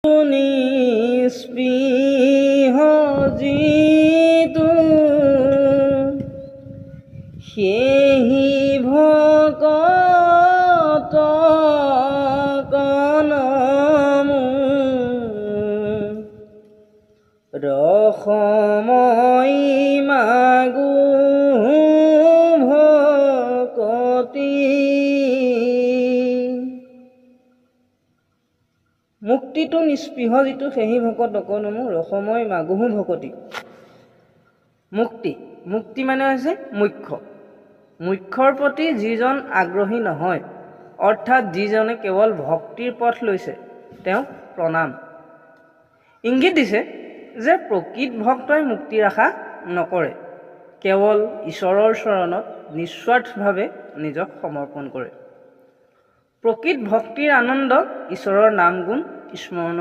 নিস্পৃহ যিটো সেহি ভকত কনমু ৰসময় মাগো ভকতি। মুক্তিটো নিস্পৃহ যিটো সেহি ভকত অকনমু ৰসময় মাগুহু ভকতি। মুক্তি মানে হৈছে মুখ্য। মুখ্যৰ প্ৰতি যিজন আগ্ৰহী নহয়, অৰ্থাৎ যিজনে কেৱল ভক্তিৰ পথ লৈছে, তেওঁক প্ৰণাম। ইংগিত দিছে যে প্ৰকৃত ভক্তই মুক্তিৰ আশা নকৰে, কেৱল ঈশ্বৰৰ চৰণত নিস্বাৰ্থভাৱে নিজক সমৰ্পণ কৰে। প্ৰকৃত ভক্তিৰ আনন্দ ঈশ্বৰৰ নাম গুণ স্মৰণত